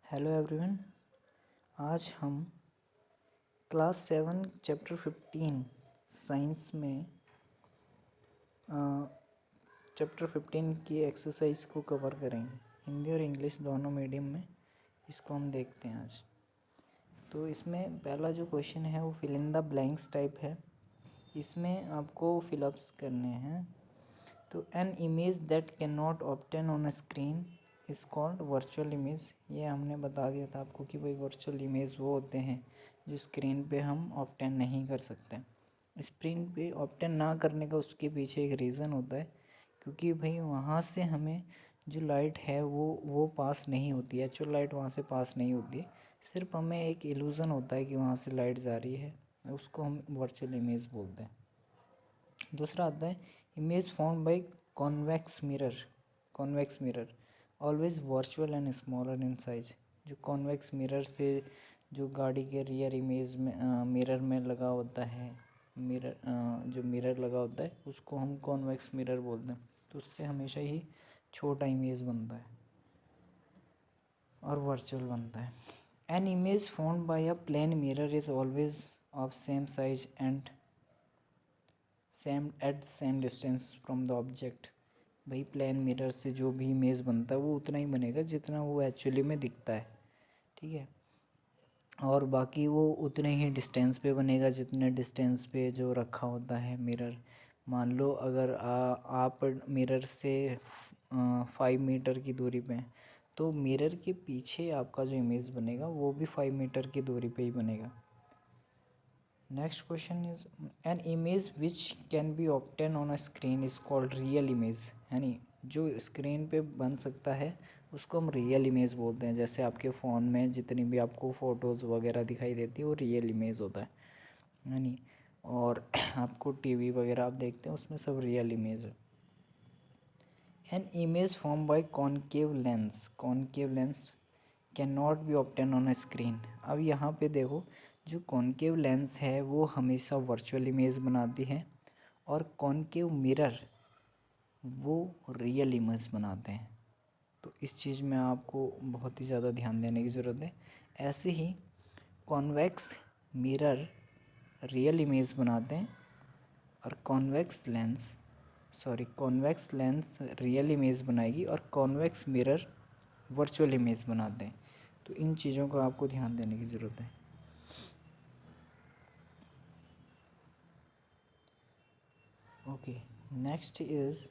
Hello everyone. आज हम class 7 chapter 15 science में चैप्टर 15 की एक्सरसाइज को कवर करेंगे। हिंदी और इंग्लिश दोनों मीडियम में इसको हम देखते हैं आज। तो इसमें पहला जो क्वेश्चन है वो fill in the blanks type है। इसमें आपको फिलअप्स करने हैं। तो an image that can not obtain on a screen is called virtual image. ये हमने बता दिया था आपको कि भाई वर्चुअल इमेज वो होते हैं जो स्क्रीन पे हम ऑब्टेन नहीं कर सकते। स्क्रीन पे ऑब्टेन ना करने का उसके पीछे एक रीज़न होता है, क्योंकि भाई वहाँ से हमें जो लाइट है वो पास नहीं होती है। एक्चुअल लाइट वहाँ से पास नहीं होती है, सिर्फ हमें एक इल्यूज़न होता है कि वहाँ से लाइट जा रही है, उसको हम वर्चुअल इमेज बोलते हैं। दूसरा आता है image form by convex mirror always virtual and smaller in size. जो कॉन्वेक्स मिरर से जो गाड़ी के रियर इमेज में मिरर में लगा होता है, जो मिरर लगा होता है उसको हम कॉन्वेक्स मिरर बोलते हैं। तो उससे हमेशा ही छोटा इमेज बनता है और वर्चुअल बनता है। An image form by a plane mirror is always of same size and same distance from the object. भाई प्लेन मिरर से जो भी इमेज बनता है वो उतना ही बनेगा जितना वो एक्चुअली में दिखता है, ठीक है। और बाकी वो उतने ही डिस्टेंस पे बनेगा जितने डिस्टेंस पे जो रखा होता है मिरर। मान लो अगर आप मिरर से 5 मीटर की दूरी पे हैं, तो मिरर के पीछे आपका जो इमेज बनेगा वो भी 5 मीटर की दूरी पे ही बनेगा। Next question is an image which can be obtain on a screen is called real image. यानी जो स्क्रीन पे बन सकता है उसको हम रियल इमेज बोलते हैं। जैसे आपके फ़ोन में जितनी भी आपको फ़ोटोज़ वगैरह दिखाई देती है वो रियल इमेज होता है, यानी। और आपको टीवी वगैरह आप देखते हैं उसमें सब रियल इमेज है। An image form bye concave lens can not be obtain on a screen. अब यहाँ पे देखो, जो कॉनकेव लेंस है वो हमेशा वर्चुअल इमेज बनाती है, और कॉनकेव मिरर वो रियल इमेज बनाते हैं। तो इस चीज़ में आपको बहुत ही ज़्यादा ध्यान देने की ज़रूरत है। ऐसे ही कॉन्वेक्स मिरर रियल इमेज बनाते हैं, और कॉन्वेक्स लेंस रियल इमेज बनाएगी, और कॉन्वेक्स मिरर वर्चुअल इमेज बनाते हैं। तो इन चीज़ों को आपको ध्यान देने की ज़रूरत है। ओके, नेक्स्ट इज़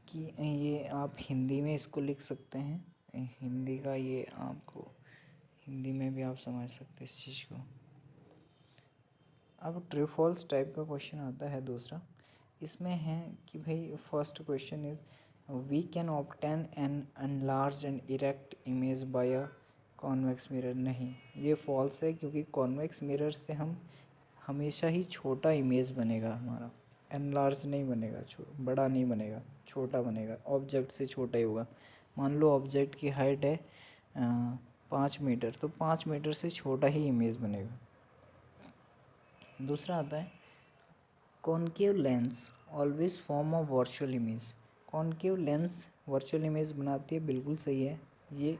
कि ये आप हिंदी में इसको लिख सकते हैं। हिंदी का ये आपको हिंदी में भी आप समझ सकते हैं इस चीज़ को। अब ट्रू फॉल्स टाइप का क्वेश्चन आता है दूसरा। इसमें है कि भाई first question is we can obtain an enlarge and erect image by a convex mirror. नहीं, ये फॉल्स है, क्योंकि कॉन्वेक्स मिरर से हम हमेशा ही छोटा इमेज बनेगा हमारा, एनलार्ज नहीं बनेगा, बड़ा नहीं बनेगा, छोटा बनेगा। ऑब्जेक्ट से छोटा ही होगा। मान लो ऑब्जेक्ट की हाइट है 5 मीटर, तो 5 मीटर से छोटा ही इमेज बनेगा। दूसरा आता है concave lens always form of virtual image. Concave lens virtual image बनाती है, बिल्कुल सही है। ये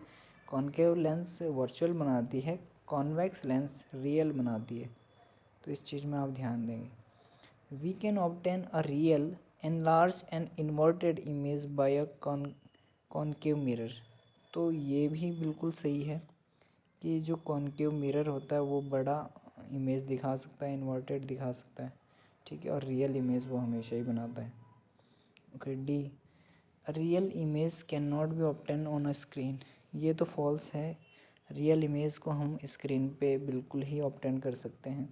कॉनकेव लेंस वर्चुअल बनाती है, कॉन्वेक्स लेंस रियल बनाती है। तो इस चीज़ में आप ध्यान देंगे। We can obtain a real enlarge and inverted image by a concave mirror. तो ये भी बिल्कुल सही है कि जो कॉनकेव मिरर होता है वो बड़ा इमेज दिखा सकता है, इन्वर्टेड दिखा सकता है, ठीक है। और रियल इमेज वो हमेशा ही बनाता है। Okay, D real image can not be obtain on a screen. ये तो फॉल्स है। रियल इमेज को हम स्क्रीन पे बिल्कुल ही ऑब्टेन कर सकते हैं।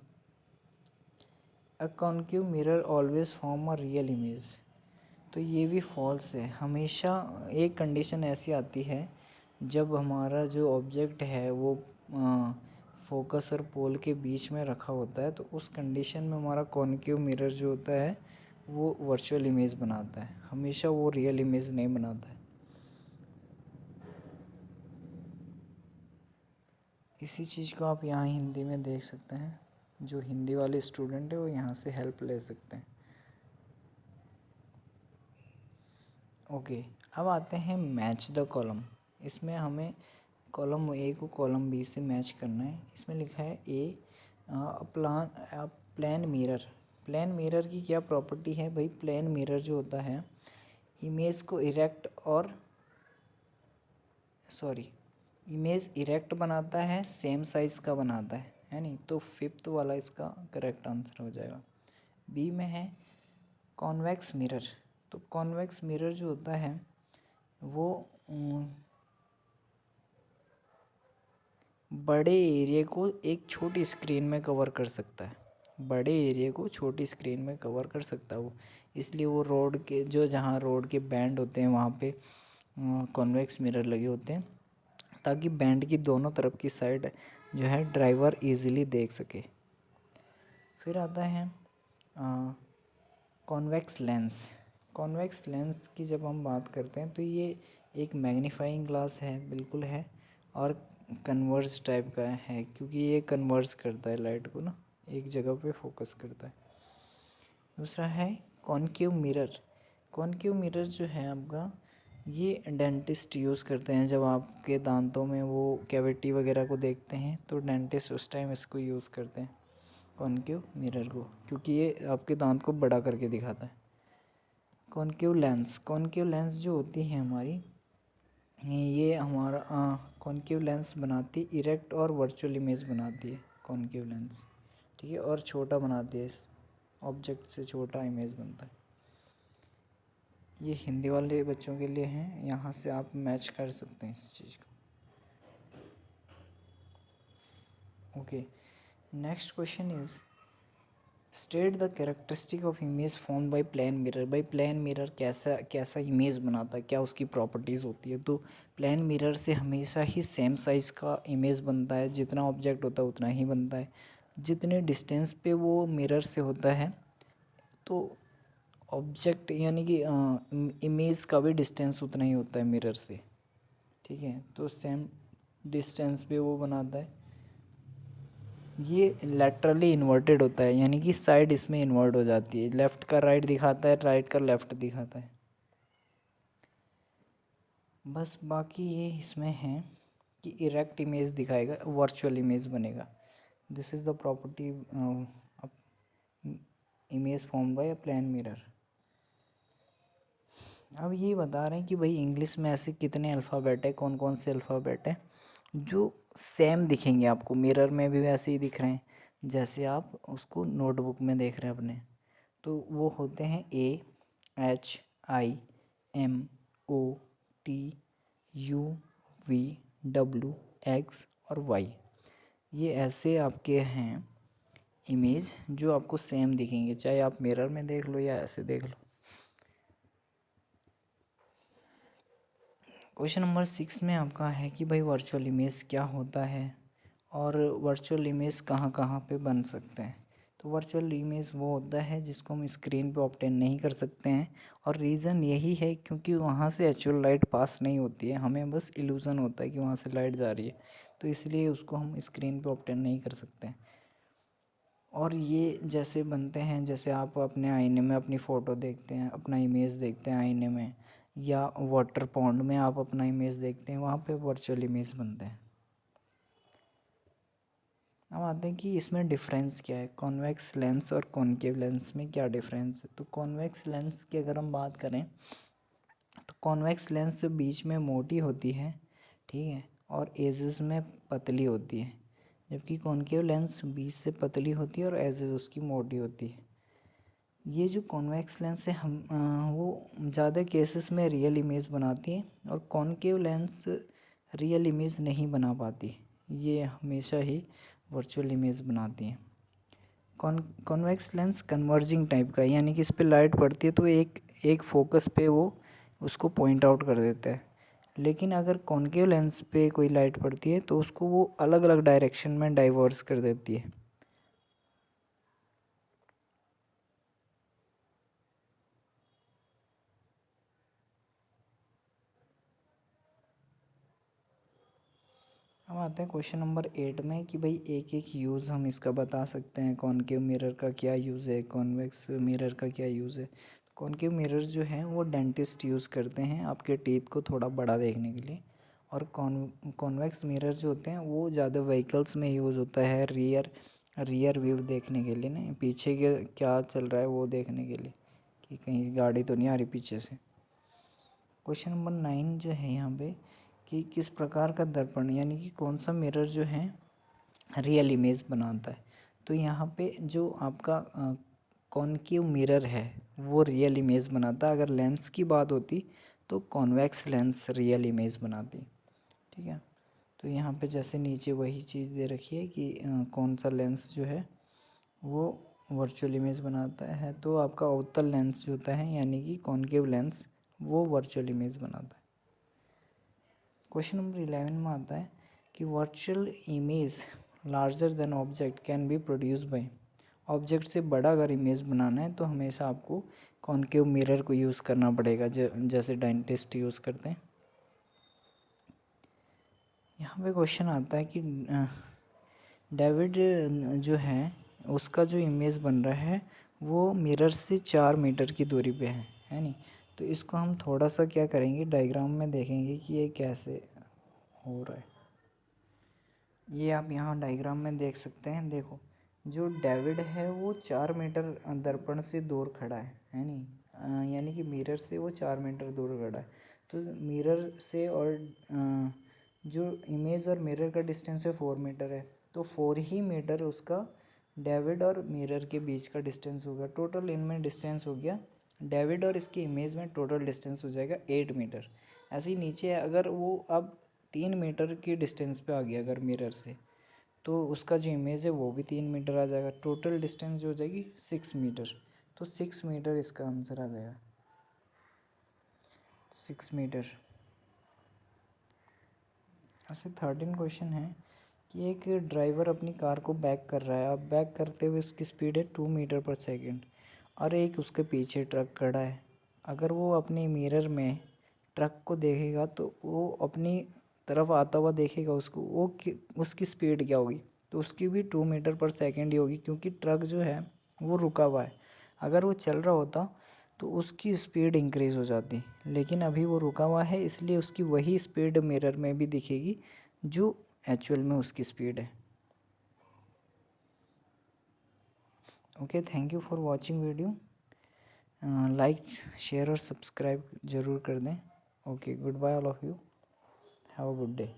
अ concave mirror always form a real image. तो ये भी फॉल्स है। हमेशा एक कंडीशन ऐसी आती है जब हमारा जो ऑब्जेक्ट है वो फोकस और पोल के बीच में रखा होता है, तो उस कंडीशन में हमारा कॉनकेव मिरर जो होता है वो वर्चुअल इमेज बनाता है, हमेशा वो रियल इमेज नहीं बनाता है। इसी चीज़ को आप यहाँ हिंदी में देख सकते हैं। जो हिंदी वाले स्टूडेंट है वो यहाँ से हेल्प ले सकते हैं। ओके, अब आते हैं मैच द कॉलम। इसमें हमें कॉलम ए को कॉलम बी से मैच करना है। इसमें लिखा है ए प्लेन मिरर। प्लेन मिरर की क्या प्रॉपर्टी है भाई? प्लेन मिरर जो होता है इमेज को इमेज इरेक्ट बनाता है, सेम साइज़ का बनाता है नहीं? तो फिफ्थ वाला इसका करेक्ट आंसर हो जाएगा। बी में है कॉन्वेक्स मिरर। तो कॉन्वेक्स मिरर जो होता है वो बड़े एरिया को एक छोटी स्क्रीन में कवर कर सकता है। बड़े एरिया को छोटी स्क्रीन में कवर कर सकता है वो, इसलिए वो रोड के जहाँ रोड के बैंड होते हैं वहाँ पे कॉन्वेक्स मिरर लगे होते हैं, ताकि बैंड की दोनों तरफ की साइड जो है ड्राइवर इजीली देख सके। फिर आता है कॉन्वेक्स लेंस। कॉन्वेक्स लेंस की जब हम बात करते हैं तो ये एक मैग्नीफाइंग ग्लास है, बिल्कुल है, और कन्वर्स टाइप का है, क्योंकि ये कन्वर्स करता है लाइट को ना, एक जगह पे फोकस करता है। दूसरा है कॉनकेव मिरर। कॉनकेव मिरर जो है आपका, ये डेंटिस्ट यूज़ करते हैं जब आपके दांतों में वो कैविटी वगैरह को देखते हैं, तो डेंटिस्ट उस टाइम इसको यूज़ करते हैं कॉनकेव मिरर को, क्योंकि ये आपके दांत को बड़ा करके दिखाता है। Concave lens. कॉनकेव लेंस जो होती है हमारी, ये हमारा कॉनकेव लेंस बनाती है इरेक्ट और वर्चुअल इमेज बनाती है कॉनकेव लेंस, ठीक है, और छोटा बनाती है, ऑब्जेक्ट से छोटा इमेज बनता है। ये हिंदी वाले बच्चों के लिए हैं, यहाँ से आप मैच कर सकते हैं इस चीज़ को। Okay, next question is state the characteristic of image form by plane mirror. By plane mirror कैसा इमेज बनाता है, क्या उसकी प्रॉपर्टीज़ होती है? तो प्लेन मिरर से हमेशा ही सेम साइज़ का इमेज बनता है, जितना ऑब्जेक्ट होता है उतना ही बनता है। जितने डिस्टेंस पे वो मिरर से होता है, तो ऑब्जेक्ट यानी कि इमेज का भी डिस्टेंस उतना ही होता है मिरर से, ठीक है, तो सेम डिस्टेंस पे वो बनाता है। ये लैटरली इन्वर्टेड होता है, यानी कि साइड इसमें इन्वर्ट हो जाती है, लेफ़्ट का राइट दिखाता है, राइट का लेफ़्ट दिखाता है। बस बाकी ये इसमें है कि इरेक्ट इमेज दिखाएगा, वर्चुअल इमेज बनेगा। This is the property image form by a plane mirror. अब ये बता रहे हैं कि भाई इंग्लिश में ऐसे कितने अल्फ़ाबेट है, कौन कौन से अल्फ़ाबेट है जो सेम दिखेंगे आपको, मिरर में भी वैसे ही दिख रहे हैं जैसे आप उसको नोटबुक में देख रहे हैं अपने। तो वो होते हैं AHIMOTUVWX और Y। ये ऐसे आपके हैं इमेज जो आपको सेम दिखेंगे, चाहे आप मिरर में देख लो या ऐसे देख लो। क्वेश्चन नंबर 6 में आपका है कि भाई वर्चुअल इमेज क्या होता है और वर्चुअल इमेज कहाँ कहाँ पे बन सकते हैं। तो वर्चुअल इमेज वो होता है जिसको हम स्क्रीन पे ऑब्टेन नहीं कर सकते हैं, और रीज़न यही है क्योंकि वहाँ से एक्चुअल लाइट पास नहीं होती है, हमें बस इल्यूज़न होता है कि वहाँ से लाइट जा रही है, तो इसलिए उसको हम स्क्रीन पे ऑब्टेन नहीं कर सकते हैं। और ये जैसे बनते हैं, जैसे आप अपने आईने में अपनी फ़ोटो देखते हैं, अपना इमेज देखते हैं आईने में, या वाटर पॉन्ड में आप अपना इमेज देखते हैं, वहाँ पे वर्चुअल इमेज बनते हैं। अब आते हैं कि इसमें डिफरेंस क्या है, कॉन्वेक्स लेंस और कॉनकेव लेंस में क्या डिफरेंस है। तो कॉन्वेक्स लेंस की अगर हम बात करें तो कॉन्वेक्स लेंस बीच में मोटी होती है, ठीक है, और एजेस में पतली होती है, जबकि कॉनकेव लेंस बीच से पतली होती है और एजेस उसकी मोटी होती है। ये जो कॉन्वेक्स लेंस है वो ज़्यादा केसेस में रियल इमेज बनाती है, और कॉनकेव लेंस रियल इमेज नहीं बना पाती, ये हमेशा ही वर्चुअल इमेज बनाती हैं। कॉन्वेक्स लेंस कन्वर्जिंग टाइप का है, यानी कि इस पर लाइट पड़ती है तो एक फोकस पे वो उसको पॉइंट आउट कर देता है, लेकिन अगर कॉनकेव लेंस पे कोई लाइट पड़ती है तो उसको वो अलग अलग डायरेक्शन में डाइवर्स कर देती है। अब आते हैं क्वेश्चन नंबर 8 में कि भाई एक एक यूज़ हम इसका बता सकते हैं, कॉनकेव मिरर का क्या यूज़ है, कॉन्वेक्स मिरर का क्या यूज़ है। कॉनकेव मिरर जो है वो डेंटिस्ट यूज़ करते हैं आपके टीथ को थोड़ा बड़ा देखने के लिए, और कॉन्वेक्स मिरर जो होते हैं वो ज़्यादा व्हीकल्स में यूज़ होता है रियर व्यू देखने के लिए ना, पीछे के क्या चल रहा है वो देखने के लिए कि कहीं गाड़ी तो नहीं आ रही पीछे से। क्वेश्चन नंबर 9 जो है यहाँ पे कि किस प्रकार का दर्पण यानी कि कौन सा मिरर जो है रियल इमेज बनाता है। तो यहाँ पे जो आपका कॉनकेव मिरर है वो रियल इमेज बनाता है। अगर लेंस की बात होती तो कॉन्वेक्स लेंस रियल इमेज बनाती, ठीक है। तो यहाँ पे जैसे नीचे वही चीज़ दे रखी है कि कौन सा लेंस जो है वो वर्चुअल इमेज बनाता है। तो आपका अवतल लेंस जो होता है यानी कि कॉनकेव लेंस वो वर्चुअल इमेज बनाता है। क्वेश्चन नंबर 11 में आता है कि virtual image larger than object can be produce by. Object से बड़ा अगर इमेज बनाना है तो हमेशा आपको कॉनकेव मिरर को यूज़ करना पड़ेगा, जैसे डेंटिस्ट यूज़ करते हैं। यहाँ पे क्वेश्चन आता है कि डेविड जो है उसका जो इमेज बन रहा है वो मिरर से 4 मीटर की दूरी पे है नहीं। तो इसको हम थोड़ा सा क्या करेंगे, डायग्राम में देखेंगे कि ये कैसे हो रहा है। ये आप यहाँ डायग्राम में देख सकते हैं। देखो जो डेविड है वो 4 मीटर दर्पण से दूर खड़ा है नहीं, यानी कि मिरर से वो 4 मीटर दूर खड़ा है। तो मिरर से और जो इमेज और मिरर का डिस्टेंस है 4 मीटर है, तो 4 ही मीटर उसका डेविड और मिरर के बीच का डिस्टेंस होगा। टोटल इनमें डिस्टेंस हो गया, डेविड और इसकी इमेज में टोटल डिस्टेंस हो जाएगा 8 मीटर। ऐसे ही नीचे अगर वो अब 3 मीटर की डिस्टेंस पे आ गया अगर मिरर से, तो उसका जो इमेज है वो भी 3 मीटर आ जाएगा। टोटल डिस्टेंस जो हो जाएगी 6 मीटर। तो 6 मीटर इसका आंसर आ जाएगा, 6 मीटर। ऐसे 13 क्वेश्चन है कि एक ड्राइवर अपनी कार को बैक कर रहा है। अब बैक करते हुए उसकी स्पीड है 2 मीटर पर सेकेंड और एक उसके पीछे ट्रक खड़ा है। अगर वो अपने मिरर में ट्रक को देखेगा तो वो अपनी तरफ आता हुआ देखेगा उसको, उसकी स्पीड क्या होगी, तो उसकी भी 2 मीटर पर सेकेंड ही होगी, क्योंकि ट्रक जो है वो रुका हुआ है। अगर वो चल रहा होता तो उसकी स्पीड इंक्रीज़ हो जाती, लेकिन अभी वो रुका हुआ है इसलिए उसकी वही स्पीड मिरर में भी दिखेगी जो एक्चुअल में उसकी स्पीड है। Okay, thank you for watching video. Like share और सब्सक्राइब ज़रूर कर दें। Okay, good bye all of you, have a good day.